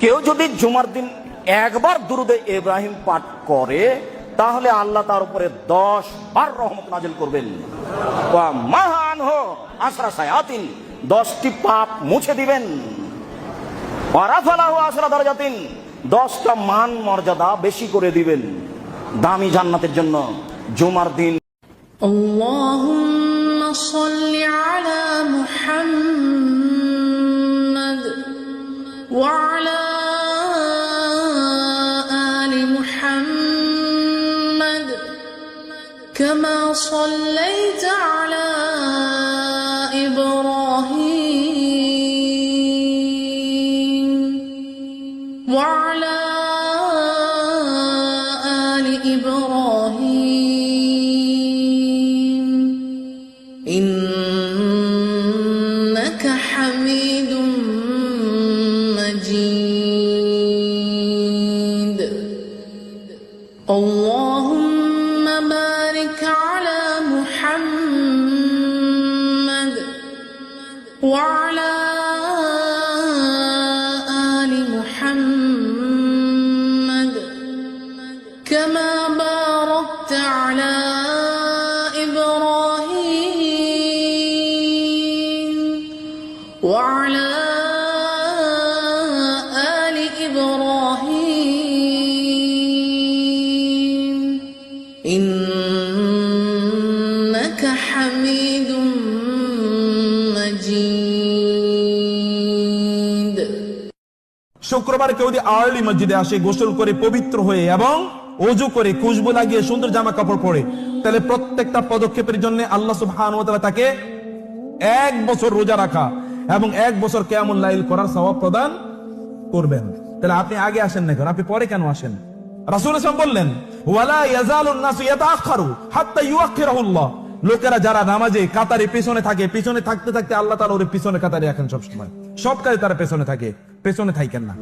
কেউ যদি জুমার দিন একবার দুরুদে ইব্রাহিম পাঠ করে তাহলে আল্লাহ তার উপরে 10 বার রহমত নাজিল করবেন। ওয়া মাহান হো আসরা সায়াতিন, 10টি পাপ মুছে দিবেন। ওয়া রাফালাহু আসরা দারাজাতিন, 10টা মান মর্যাদা বেশি করে দিবেন দামি জান্নাতের জন্য জুমার দিন। আল্লাহুম্মা সাল্লি আলা মুহাম্মাদ ওয়া আলা আলি মুহাম্মাদ কামা সাল্লাইতা আলা ইব্রাহিম ওয়া আলা আলি ইব্রাহিম ইন্নাকা হামিদুম মাজিদ। আল্লাহুম্মা বারিক আলা মুহাম্মাদ ওয়া আলা আলি মুহাম্মাদ কামা বারাকতা আলা ইব্রাহিম ওয়া আলা আলি ইব্রাহিম ইন্নাকা হামিদুম মাজিদ। শুক্রবার কেউ যদি আর্লি মসজিদে আসে, গোসল করে পবিত্র হয়ে এবং ওযু করে খুশবু লাগিয়ে সুন্দর জামা কাপড় পরে, তাহলে প্রত্যেকটা পদক্ষেপের জন্য আল্লাহ সুবহানাহু ওয়া তাআলা তাকে 1 বছর রোজা রাখা এবং 1 বছর কিয়ামুল লাইল করার সওয়াব প্রদান করবেন। তাহলে আপনি আগে আসেন না কেন? আপনি পরে কেন আসেন? রাসূল সাল্লাল্লাহু আলাইহি ওয়াসাল্লাম বললেন, ওয়ালা ইয়াজালুন নাসু ইয়াতাআখারু হাত্তা ইউআখিরাহুল্লাহ। লোকেরা যারা নামাজে কাতারে পেছনে থাকে, পিছনে থাকতে থাকতে আল্লাহ তাআলা ওর পিছনে কাতারে রাখেন। সব সময় সব কাজে তারা পেছনে থাকে, পেছনে থাকেন না।